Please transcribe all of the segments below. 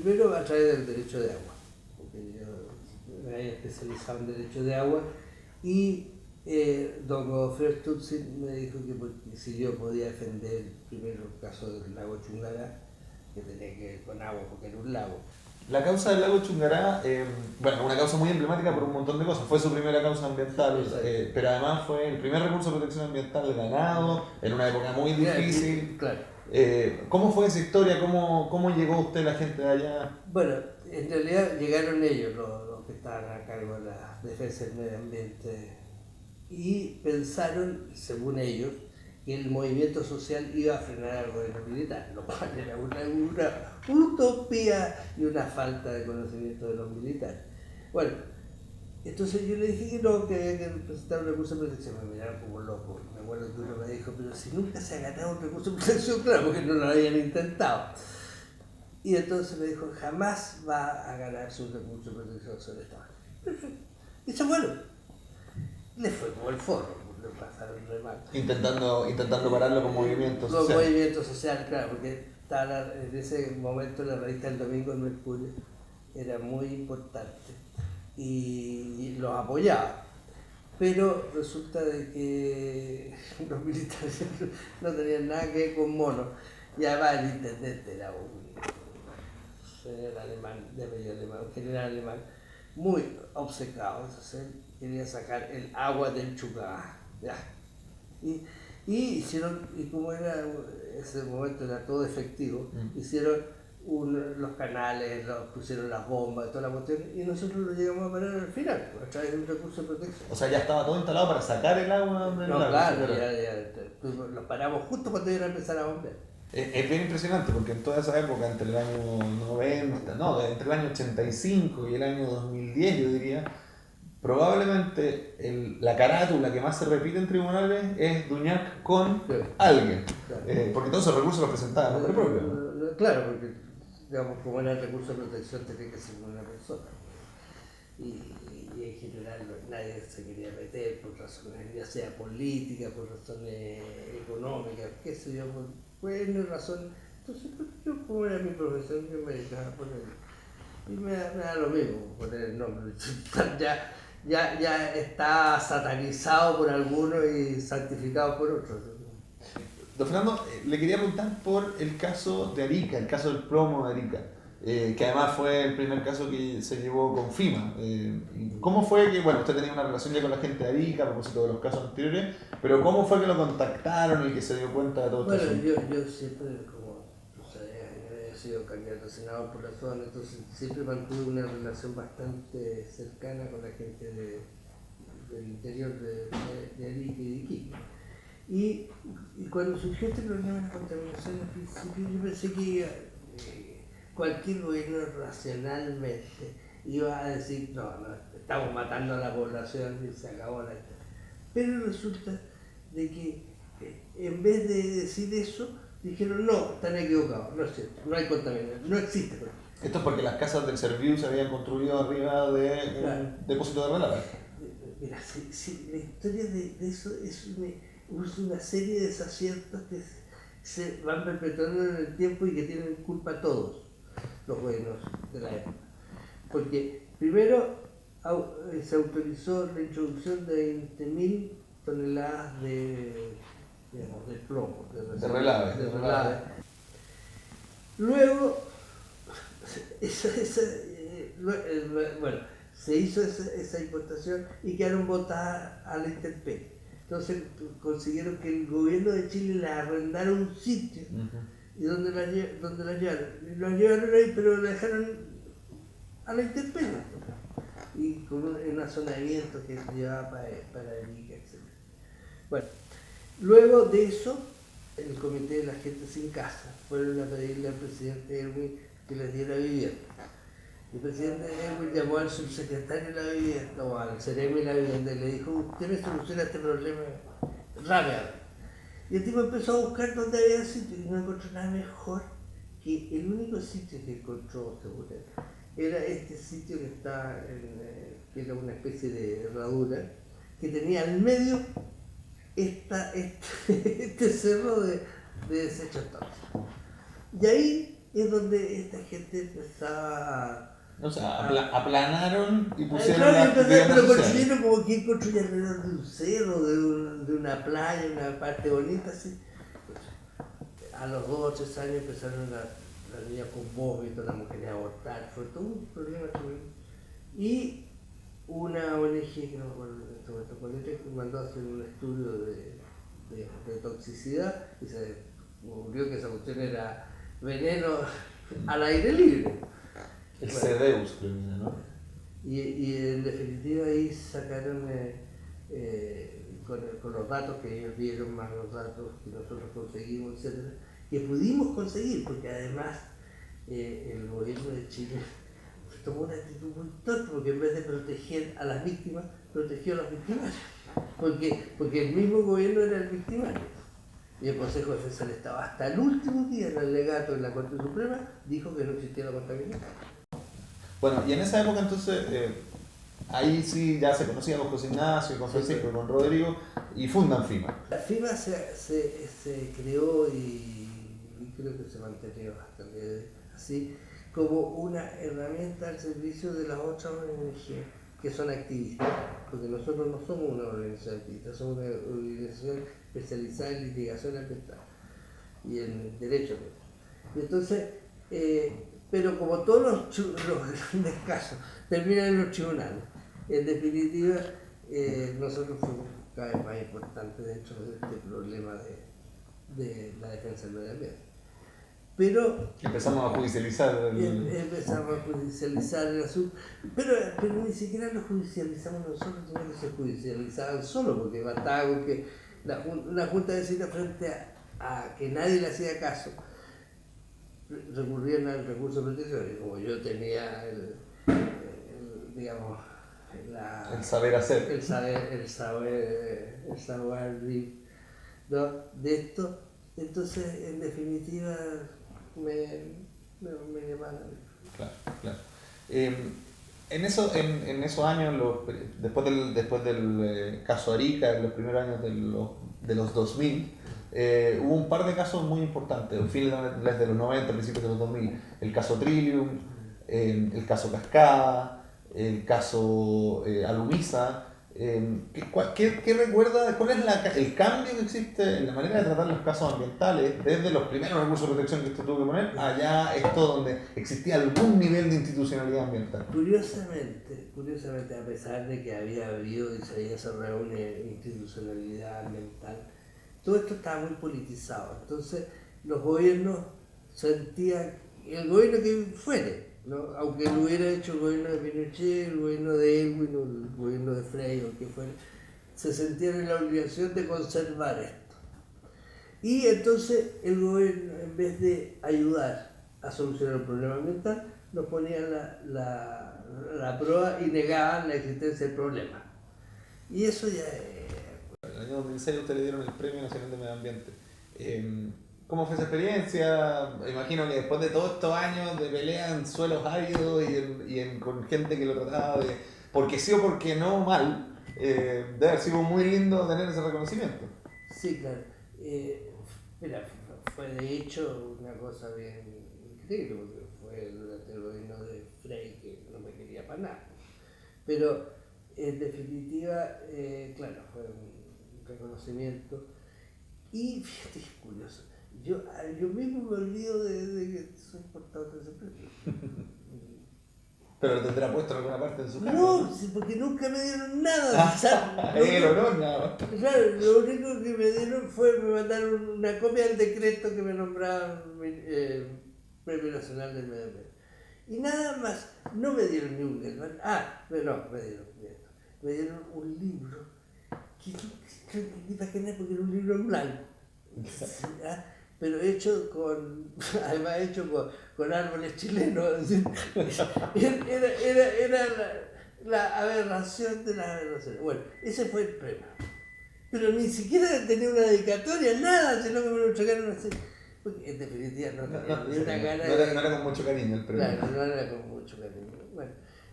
primero a través del derecho de agua, porque yo me había especializado en derecho de agua, y don Godofredo Stutzi me dijo que si yo podía defender primero el caso del lago Chungará, que tenía que ver con agua porque era un lago. La causa del lago Chungará, bueno, una causa muy emblemática por un montón de cosas. Fue su primera causa ambiental, pero además fue el primer recurso de protección ambiental ganado en una época muy difícil. Claro. ¿Cómo fue esa historia? ¿Cómo llegó usted, la gente de allá? Bueno, en realidad llegaron ellos, los que estaban a cargo de la defensa del medio ambiente, y pensaron, según ellos, que el movimiento social iba a frenar al gobierno militar, lo cual era una utopía y una falta de conocimiento de los militares. Bueno, entonces yo le dije que no, que había que presentar un recurso de protección. Me miraron como loco. Me acuerdo que uno me dijo, pero si nunca se ha ganado un recurso de protección, claro, porque no lo habían intentado. Y entonces me dijo, jamás va a ganarse un recurso de protección sobre esta base. Perfecto. Y se fueron. Le fue como el forro, le pasaron re mal. Intentando pararlo con movimientos sociales. Los movimientos sociales, claro, porque estaba en ese momento la revista El Domingo en Mercurio era muy importante y los apoyaba. Pero resulta de que los militares no tenían nada que ver con monos, y además el intendente era un general alemán, un general alemán muy obcecado. Entonces él quería sacar el agua del Chungará. Y hicieron, y como era ese momento era todo efectivo, hicieron los canales, pusieron las bombas, toda la cuestión, y nosotros lo llegamos a parar al final, a través de un recurso de protección. O sea, ya estaba todo instalado para sacar el agua del lago. Claro, los paramos justo cuando iban a empezar a bombear. Es bien impresionante porque en toda esa época, entre el año 90, no, entre el año 85 y el año 2010, yo diría, probablemente la carátula que más se repite en tribunales es Duñac con alguien. Claro. Porque todos esos recursos los presentaba a nombre propio. Claro, porque digamos, como era el recurso de protección, tenía que ser una persona. Y en general nadie se quería meter por razones, ya sea políticas, por razones económicas, qué sé yo, por buenas razones. Entonces, yo, como era mi profesión, yo me dejaba poner. Y me da lo mismo poner el nombre. Ya está satanizado por algunos y santificado por otros. Don Fernando, le quería preguntar por el caso de Arica, el caso del plomo de Arica, que además fue el primer caso que se llevó con FIMA. ¿Cómo fue que, bueno, usted tenía una relación ya con la gente de Arica a propósito de los casos anteriores, pero cómo fue que lo contactaron y que se dio cuenta de todo esto? Bueno, yo siempre, como he sido candidato a senador por la zona, entonces siempre mantuve una relación bastante cercana con la gente del interior de Arica y de Iquique. Y cuando surgió este problema de la contaminación, al principio yo pensé que cualquier gobierno racionalmente iba a decir, no, estamos matando a la población y se acabó la historia. Pero resulta de que en vez de decir eso, dijeron, no, están equivocados, no es cierto, no hay contaminación, no existe contaminación. Esto es porque las casas del Serviu se habían construido arriba de un depósito de relava. Mira, la historia de eso es una serie de desaciertos que se van perpetuando en el tiempo y que tienen culpa todos los gobiernos de la época. Porque primero se autorizó la introducción de 20.000 toneladas de plomo, de relave. Luego, se hizo esa importación y quedaron botadas a la intemperie. Entonces consiguieron que el gobierno de Chile le arrendara un sitio y donde la llevaron. Y la llevaron ahí, pero la dejaron a la intemperie. Y con una zona de viento que llevaba para Arica, etc. Bueno, luego de eso, el comité de la gente sin casa fueron a pedirle al presidente Erwin que les diera vivienda. El presidente Erwin llamó al subsecretario de la vivienda, o al seremi de la vivienda, y le dijo, usted me soluciona este problema rápido. Y el tipo empezó a buscar dónde había sitio y no encontró nada mejor que el único sitio que encontró, según él, era este sitio que está que era una especie de herradura, que tenía al medio este cerro de desechos tóxicos. Y ahí es donde esta gente empezaba O sea, aplanaron y pusieron claro, las viviendas pero sociales. construyeron como quien construye alrededor de un cerro, de una playa, una parte bonita, así. A los 2 o 3 años empezaron las niñas con vómito, las mujeres a abortar, fue todo un problema tremendo. Y una ONG, que no me acuerdo en este momento, que mandó a hacer un estudio de toxicidad y se descubrió que esa cuestión era veneno al aire libre. El Bueno, Cedeus, creo que era, ¿no? y en definitiva ahí sacaron, con los datos que ellos dieron, más los datos que nosotros conseguimos, etcétera, que pudimos conseguir, porque además el gobierno de Chile tomó una actitud muy torpe, porque en vez de proteger a las víctimas, protegió a los victimarios, porque el mismo gobierno era el victimario. Y el Consejo de Defensa del Estado, hasta el último día en el alegato en la Corte Suprema, dijo que no existía la contaminación. Bueno, y en esa época entonces, ahí sí ya se conocían con José Ignacio, con Francisco, con Rodrigo, y fundan FIMA. La FIMA se creó y creo que se mantenió hasta el día de hoy así, como una herramienta al servicio de las otras ONG que son activistas, porque nosotros no somos una organización activista, somos una organización especializada en litigación ambiental y en derecho ambiental. Entonces, pero como todos los grandes casos terminan en los tribunales, en definitiva, nosotros fuimos cada vez más importantes dentro de este problema de la defensa del medio ambiente. Pero empezamos a judicializar empezamos a judicializar el asunto, pero ni siquiera lo judicializamos nosotros, sino que se judicializaban solo, porque bastaba con que la Junta de Vecinos, frente a que nadie le hacía caso, recurrían al recurso de protección, y como yo tenía digamos, el saber hacer, el saber ¿no? De esto, entonces en definitiva me llamaron. Claro, claro. En esos años, después del caso Arica, en los primeros años de los 2000, hubo un par de casos muy importantes, finales de los 90, principios de los 2000, el caso Trillium, el caso Cascada, el caso Alumisa. ¿Qué recuerda? ¿Cuál es el cambio que existe en la manera de tratar los casos ambientales desde los primeros recursos de protección que usted tuvo que poner allá, esto donde existía algún nivel de institucionalidad ambiental? Curiosamente, a pesar de que había habido y se había desarrollado una institucionalidad ambiental, todo esto estaba muy politizado. Entonces, los gobiernos sentían, el gobierno que fuere, ¿no? Aunque lo hubiera hecho el gobierno de Pinochet, el gobierno de Elwin o el gobierno de Frey o el que fuera, se sentían en la obligación de conservar esto. Y entonces el gobierno, en vez de ayudar a solucionar el problema ambiental, nos ponían la prueba y negaban la existencia del problema. Y eso ya En el año 2006 ustedes le dieron el Premio Nacional de Medio Ambiente. ¿Cómo fue esa experiencia? Imagino que después de todos estos años de pelea en suelos áridos con gente que lo trataba de porque sí o porque no mal, debe haber sido muy lindo tener ese reconocimiento. Sí, claro. Mira, fue de hecho una cosa bien increíble, porque fue durante el gobierno de Frey que no me quería para nada. Pero en definitiva, claro, fue un reconocimiento. Y fíjate, es curioso. Yo mismo me olvido de que soy portador de ese premio. Pero lo tendrá puesto en alguna parte de su casa. No, sí, porque nunca me dieron nada. O sea, el honor, nada. Claro, lo único que me dieron fue, me mandaron una copia del decreto que me nombraban Premio Nacional del Medio Ambiente. Y nada más, no me dieron ni un Gelman. Me dieron un libro que ni para qué nada, porque era un libro en blanco. ¿Ah? Pero hecho además hecho con árboles chilenos. Era la aberración de las aberraciones. Bueno, ese fue el premio. Pero ni siquiera tenía una dedicatoria, nada, sino que me lo entregaron así. Porque en definitiva no tenía una gana no era con mucho cariño el premio. Claro, no era con mucho cariño. Bueno,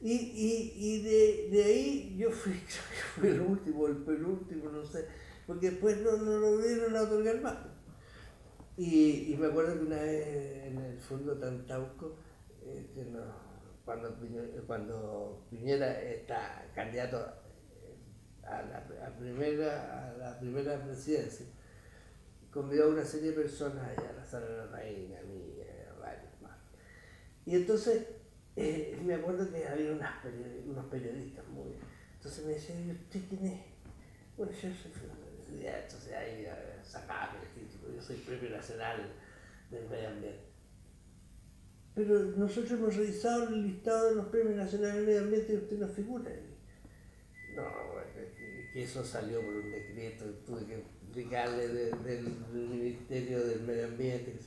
y de ahí yo creo que fui el último, el penúltimo, no sé, porque después no lo dieron a otorgar más. Y me acuerdo que una vez en el fondo Tantauco, cuando Piñera está candidato a la primera presidencia, convidó a una serie de personas allá a la sala de la reina, a mí, a varios más. Y entonces me acuerdo que había unos periodistas muy... Entonces me decían, ¿y usted quién es? Bueno, yo soy... Entonces ahí sacaba el título, yo soy Premio Nacional del Medio Ambiente. Pero nosotros hemos revisado el listado de los Premios Nacionales del Medio Ambiente y usted no figura. No, que eso salió por un decreto, tuve que explicarle del Ministerio del Medio Ambiente.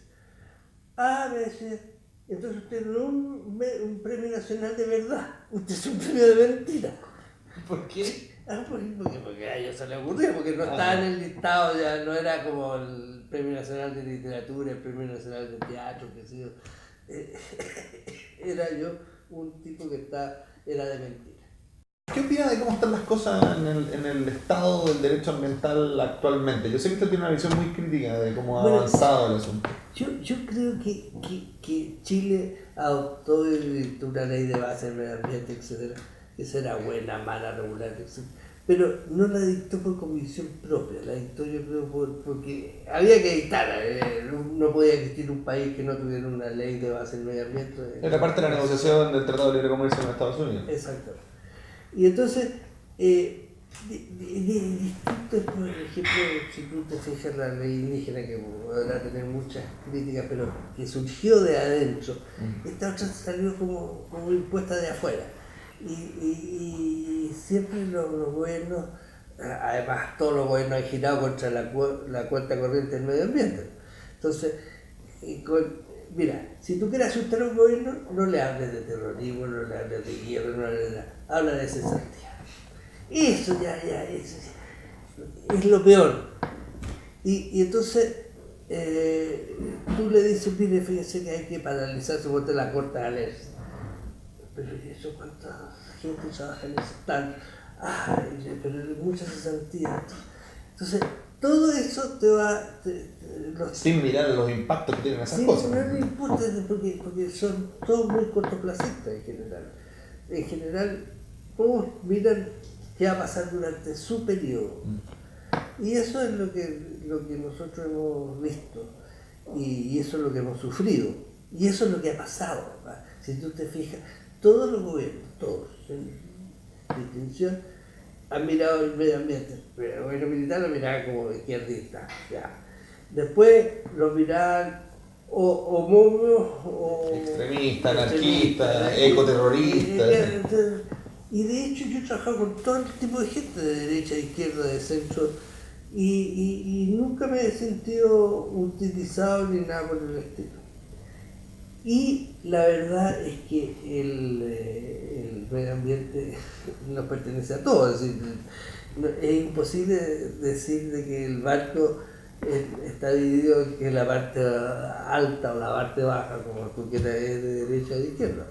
Me decía, entonces usted no es un premio nacional de verdad, usted es un premio de mentira. ¿Por qué? Porque a ellos se les ocurrió, porque no estaba en el listado, ya no era como el Premio Nacional de Literatura, el Premio Nacional de Teatro, que sé yo. Era yo un tipo que era de mentira. ¿Qué opina de cómo están las cosas en el estado del derecho ambiental actualmente? Yo sé que usted tiene una visión muy crítica de cómo ha avanzado el asunto. Yo creo que Chile adoptó y dictó una ley de base del medio ambiente, etc. Esa era buena, mala, regular, etc. Pero no la dictó por convicción propia, la dictó yo creo porque había que dictarla. No podía existir un país que no tuviera una ley de base del medio ambiente. Era parte de la negociación del Tratado de Libre Comercio con Estados Unidos. Exacto. Y entonces, distinto, por ejemplo, si tú te fijas la ley indígena, que podrá tener muchas críticas, pero que surgió de adentro, esta otra salió como impuesta de afuera. Y siempre los gobiernos, además todos los gobiernos han girado contra la cuenta corriente del medio ambiente. Entonces, mira, si tú quieres asustar a un gobierno, no le hables de terrorismo, no le hables de guerra, no le hables de nada, habla de cesantía. Eso ya es lo peor. Y entonces tú le dices, mire, fíjese que hay que paralizar su voto de la corte de alerta. Pero eso, ¿cuánta gente trabaja en eso? Pero mucha cesantía. Entonces, todo eso te va... Sin mirar los impactos que tienen esas cosas. No importa, porque son todos muy cortoplacistas en general. En general, todos miran qué va a pasar durante su periodo. Y eso es lo que nosotros hemos visto. Y eso es lo que hemos sufrido. Y eso es lo que ha pasado, ¿verdad? Si tú te fijas, todos los gobiernos, todos, sin distinción, han mirado el medio ambiente. El gobierno militar lo miraba como izquierdista, ya. Después lo miraban o momios o... extremista, anarquista, ecoterrorista. Y de hecho yo he trabajado con todo tipo de gente, de derecha, de izquierda, de centro, y nunca me he sentido utilizado ni nada por el estilo. Y la verdad es que el medio ambiente nos pertenece a todos. Es decir, es imposible decir de que el barco está dividido en que la parte alta o la parte baja, como tú quieras, es de derecha o de izquierda.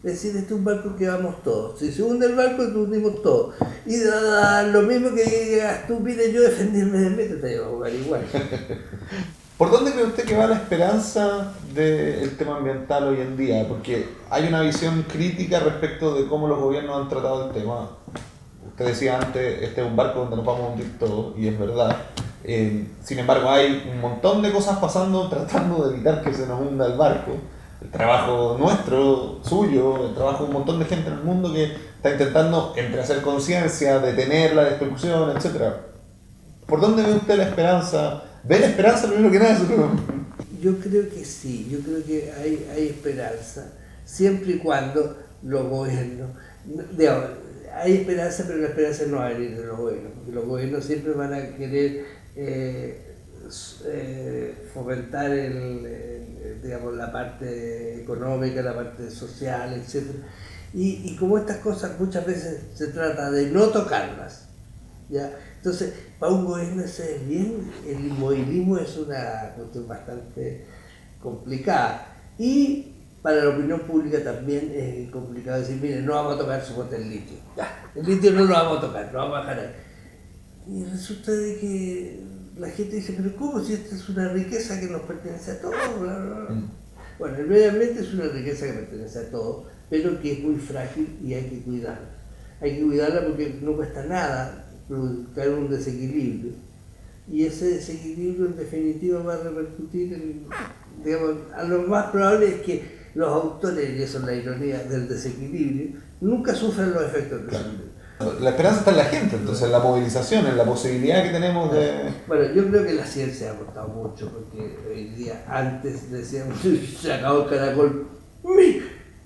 Es decir, este es un barco que vamos todos. Si se hunde el barco, nos hundimos todos. Y lo mismo que digas tú, pide yo defender el medio ambiente, te llevo a jugar igual. ¿Por dónde cree usted que va la esperanza del tema ambiental hoy en día? Porque hay una visión crítica respecto de cómo los gobiernos han tratado el tema. Usted decía antes, este es un barco donde nos vamos a hundir todos, y es verdad. Sin embargo, hay un montón de cosas pasando tratando de evitar que se nos hunda el barco. El trabajo nuestro, suyo, el trabajo de un montón de gente en el mundo que está intentando entre hacer conciencia, detener la destrucción, etc. ¿Por dónde ve usted la esperanza? ¿Ve la esperanza primero que nada? Yo creo que sí, yo creo que hay esperanza, siempre y cuando los gobiernos, digamos, hay esperanza, pero la esperanza no va a venir de los gobiernos, porque los gobiernos siempre van a querer fomentar digamos, la parte económica, la parte social, etc. Y como estas cosas muchas veces se trata de no tocarlas, ¿ya? Entonces, para un gobierno ese es bien, el inmovilismo es una cuestión bastante complicada. Y para la opinión pública también es complicado decir, mire, no vamos a tocar suponte el litio. Ya, el litio no lo vamos a tocar, lo vamos a dejar ahí. Y resulta de que la gente dice, pero ¿cómo si esta es una riqueza que nos pertenece a todos? Bla, bla, bla. Bueno, el medio ambiente es una riqueza que pertenece a todos, pero que es muy frágil y hay que cuidarla. Hay que cuidarla porque no cuesta nada caer un desequilibrio. Y ese desequilibrio en definitiva va a repercutir en, digamos, a lo más probable es que los autores, y eso es la ironía del desequilibrio, nunca sufren los efectos del desequilibrio. La esperanza está en la gente, entonces en la movilización, en la posibilidad que tenemos de... Bueno, yo creo que la ciencia ha aportado mucho, porque hoy día, antes decíamos, se acabó el caracol,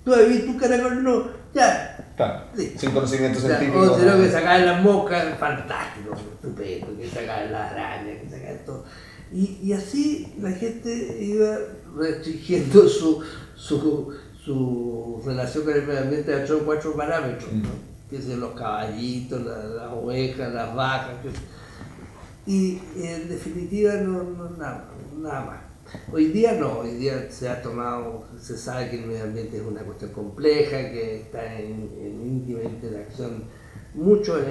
tú has visto un caracol, no, ya. Claro, Sí. sin conocimiento O sea, científico. o si no, que sacaban las moscas, fantástico, estupendo, que sacaban las arañas, que sacaban todo. Y así la gente iba restringiendo su relación con el medio ambiente a 3 o 4 parámetros, ¿no? Que son los caballitos, las ovejas, las vacas. Y en definitiva nada más. Hoy día no, hoy día se sabe que el medio ambiente es una cuestión compleja, que está en íntima interacción muchos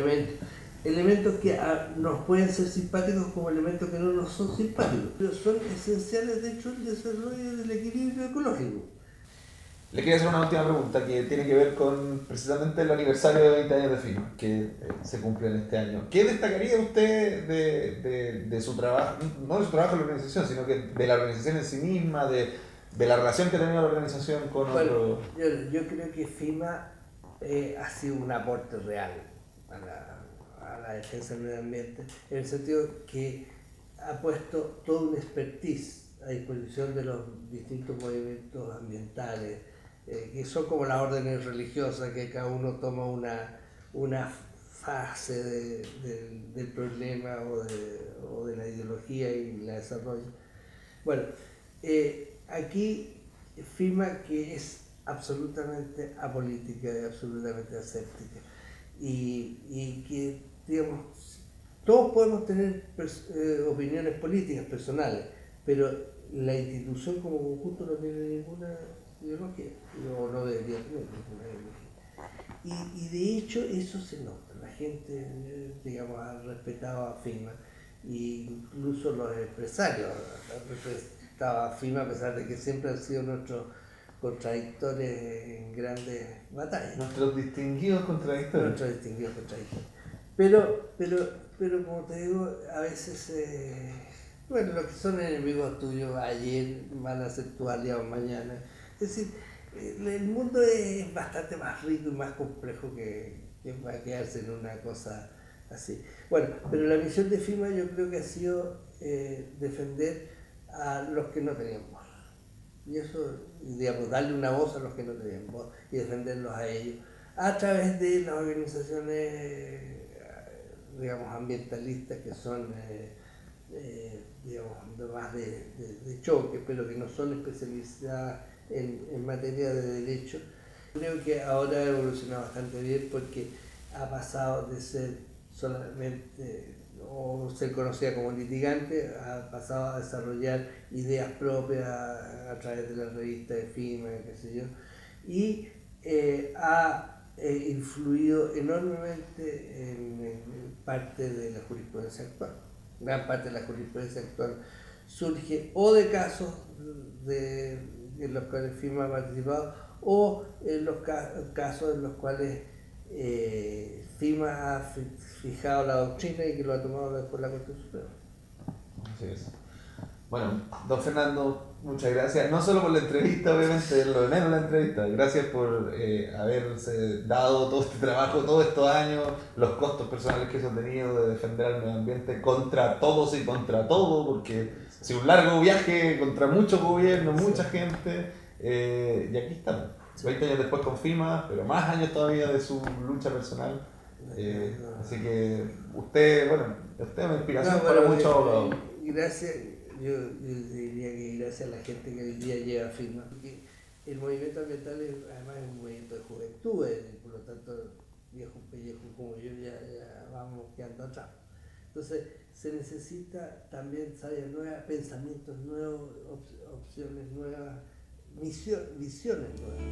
elementos que nos pueden ser simpáticos como elementos que no nos son simpáticos, pero son esenciales de hecho el desarrollo del equilibrio ecológico. Le quería hacer una última pregunta que tiene que ver con precisamente el aniversario de 20 años de FIMA, que se cumple en este año. ¿Qué destacaría usted de su trabajo, no de su trabajo en la organización, sino que de la organización en sí misma, de la relación que ha tenido la organización con otros? Yo creo que FIMA ha sido un aporte real a la defensa del medio ambiente, en el sentido que ha puesto todo un expertise a disposición de los distintos movimientos ambientales, que son como las órdenes religiosas, que cada uno toma una fase del problema o de la ideología y la desarrolla. Bueno, aquí FIMA, que es absolutamente apolítica y absolutamente aséptica, y que, digamos, todos podemos tener opiniones políticas personales, pero la institución como conjunto no tiene ninguna ideología, o no debería tener ninguna ideología. Y de hecho eso se nota, la gente, digamos, ha respetado a FIMA, e incluso los empresarios han respetado a FIMA, a pesar de que siempre han sido nuestros contradictores en grandes batallas. Nuestros distinguidos contradictorios. Pero como te digo, a veces, bueno, los que son enemigos tuyos ayer van a ser tus aliados mañana. Es decir, el mundo es bastante más rico y más complejo que para quedarse en una cosa así. Bueno, pero la misión de FIMA yo creo que ha sido defender a los que no tenían voz. Y eso, digamos, darle una voz a los que no tenían voz y defenderlos a ellos a través de las organizaciones, digamos, ambientalistas, que son, digamos, más de choque, pero que no son especializadas en materia de derecho. Creo que ahora ha evolucionado bastante bien porque ha pasado de ser solamente o ser conocida como litigante, ha pasado a desarrollar ideas propias a través de la revista de FIMA, qué sé yo, y ha influido enormemente en parte de la jurisprudencia actual. Gran parte de la jurisprudencia actual surge o de casos en los cuales FIMA ha participado o en los casos en los cuales FIMA ha fijado la doctrina y que lo ha tomado después la Corte Suprema. Así es. Bueno, don Fernando, muchas gracias, no solo por la entrevista, obviamente, lo de menos la entrevista, gracias por haberse dado todo este trabajo, todos estos años, los costos personales que se han tenido de defender al medio ambiente contra todos y contra todo, porque ha sido un largo viaje contra muchos gobiernos, mucha gente, y aquí estamos, 20 años después con FIMA, pero más años todavía de su lucha personal. Así que usted es una inspiración para muchos abogados. Gracias, yo diría que gracias a la gente que hoy día lleva FIMA, porque el movimiento ambiental además es un movimiento de juventud, por lo tanto viejos pellejos como yo ya vamos quedando atrás. Entonces se necesita también sabias nuevas, pensamientos nuevos, opciones nuevas, visiones nuevas.